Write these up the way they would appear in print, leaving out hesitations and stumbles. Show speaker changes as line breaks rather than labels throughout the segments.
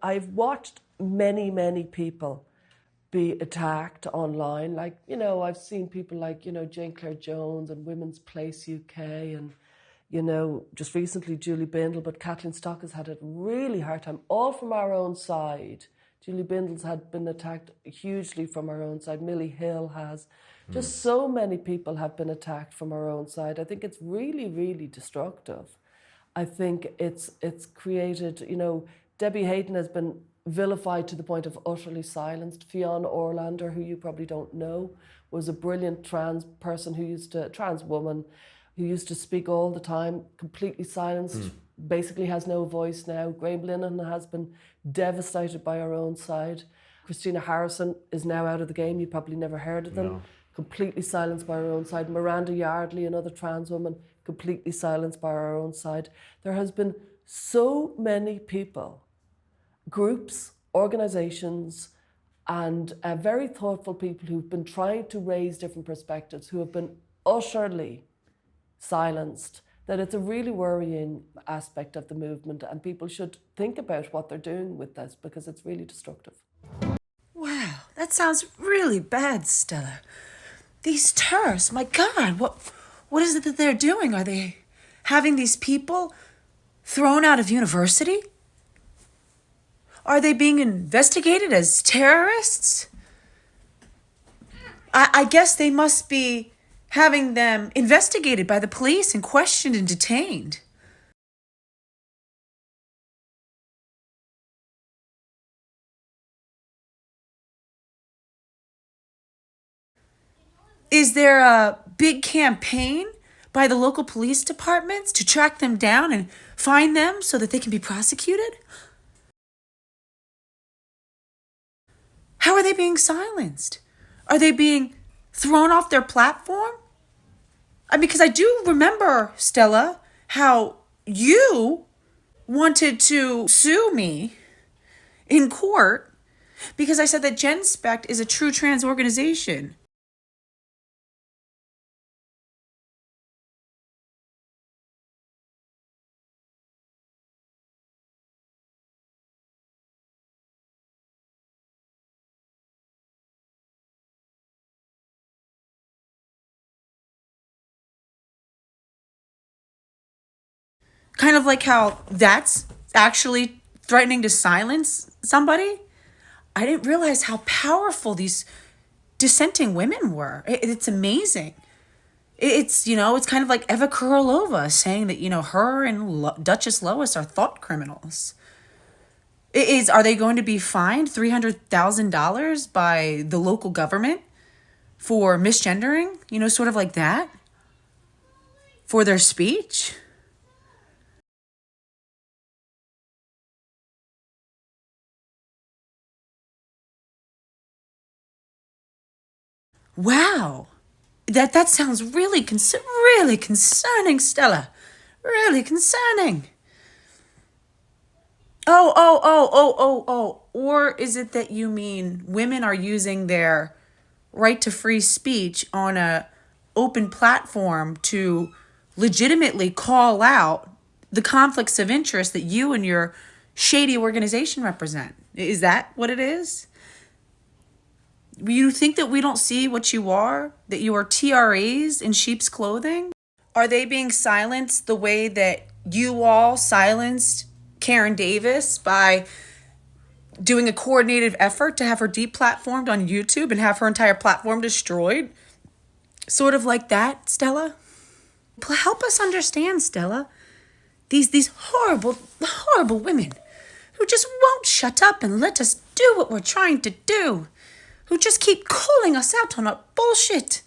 I've watched many, many people be attacked online. Like, you know, I've seen people like, you know, Jane Claire Jones and Women's Place UK and, you know, just recently Julie Bindel, but Kathleen Stock has had a really hard time, all from our own side. Julie Bindels had been attacked hugely from our own side. Millie Hill has. Just so many people have been attacked from our own side. I think it's really, really destructive. I think it's created, you know, Debbie Hayton has been vilified to the point of utterly silenced. Fionn Orlander, who you probably don't know, was a brilliant trans woman who used to speak all the time, completely silenced, basically has no voice now. Graham Linehan has been devastated by our own side. Christina Harrison is now out of the game. You probably never heard of them. No. Completely silenced by our own side. Miranda Yardley, another trans woman, completely silenced by our own side. There has been so many people, groups, organisations, and very thoughtful people who've been trying to raise different perspectives, who have been utterly silenced, that it's a really worrying aspect of the movement, and people should think about what they're doing with this, because it's really destructive.
Wow, that sounds really bad, Stella. These terrorists, my God, what is it that they're doing? Are they having these people thrown out of university? Are they being investigated as terrorists? I guess they must be having them investigated by the police and questioned and detained. Is there a big campaign by the local police departments to track them down and find them so that they can be prosecuted? How are they being silenced? Are they being thrown off their platform? Because I do remember, Stella, how you wanted to sue me in court because I said that Genspect is a true trans organization. Kind of like how that's actually threatening to silence somebody. I didn't realize how powerful these dissenting women were. It's amazing. It's, you know, it's kind of like Eva Kuralova saying that, you know, her and Duchess Lois are thought criminals. Are they going to be fined $300,000 by the local government for misgendering? You know, sort of like that? For their speech? Wow, that sounds really concerning, Stella. Really concerning. Oh. Or is it that you mean women are using their right to free speech on a open platform to legitimately call out the conflicts of interest that you and your shady organization represent? Is that what it is? You think that we don't see what you are? That you are TRAs in sheep's clothing? Are they being silenced the way that you all silenced Karen Davis by doing a coordinated effort to have her deplatformed on YouTube and have her entire platform destroyed? Sort of like that, Stella? Help us understand, Stella. These horrible women who just won't shut up and let us do what we're trying to do. Who just keep calling us out on our bullshit.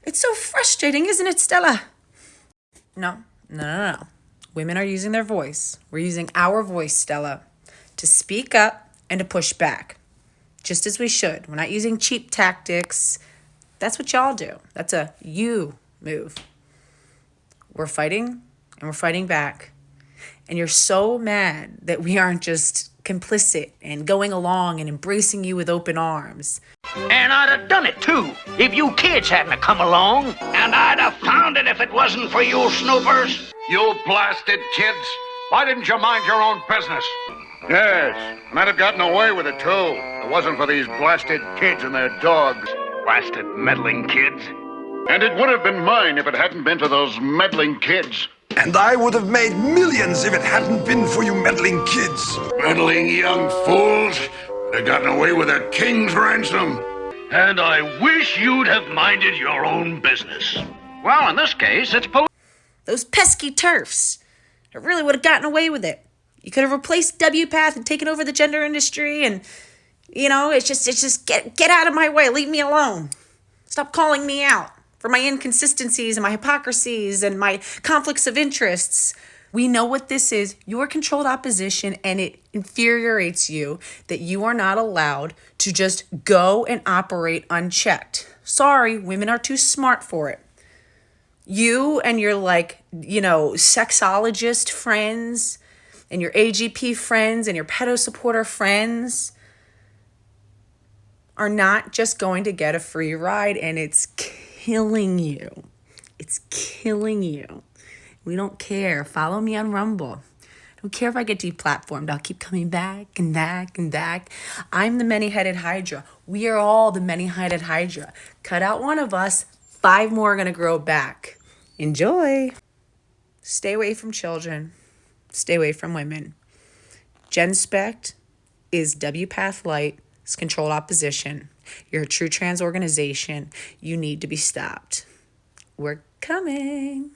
It's so frustrating, isn't it, Stella? No. Women are using their voice. We're using our voice, Stella, to speak up and to push back. Just as we should. We're not using cheap tactics. That's what y'all do. That's a you move. We're fighting, and we're fighting back. And you're so mad that we aren't just complicit and going along and embracing you with open arms.
And I'd have done it too if you kids hadn't come along. And I'd have found it if it wasn't for you snoopers.
You blasted kids. Why didn't you mind your own business? Yes, and I'd have gotten away with it, too. If it wasn't for these blasted kids and their dogs.
Blasted meddling kids.
And it would have been mine if it hadn't been for those meddling kids.
And I would have made millions if it hadn't been for you meddling kids.
Meddling young fools. They've gotten away with a king's ransom.
And I wish you'd have minded your own business. Well, in this case, it's
Those pesky TERFs. I really would have gotten away with it. You could have replaced WPATH and taken over the gender industry and, it's just get out of my way. Leave me alone. Stop calling me out for my inconsistencies and my hypocrisies and my conflicts of interests. We know what this is. You're controlled opposition, and it infuriates you that you are not allowed to just go and operate unchecked. Sorry, women are too smart for it. You and your sexologist friends and your AGP friends and your pedo supporter friends are not just going to get a free ride, and it's killing you. It's killing you. We don't care. Follow me on Rumble. I don't care if I get deplatformed. I'll keep coming back and back and back. I'm the many-headed Hydra. We are all the many-headed Hydra. Cut out one of us, 5 more are going to grow back. Enjoy. Stay away from children. Stay away from women. Genspect is WPATH Light. It's controlled opposition. You're a true trans organization. You need to be stopped. We're coming.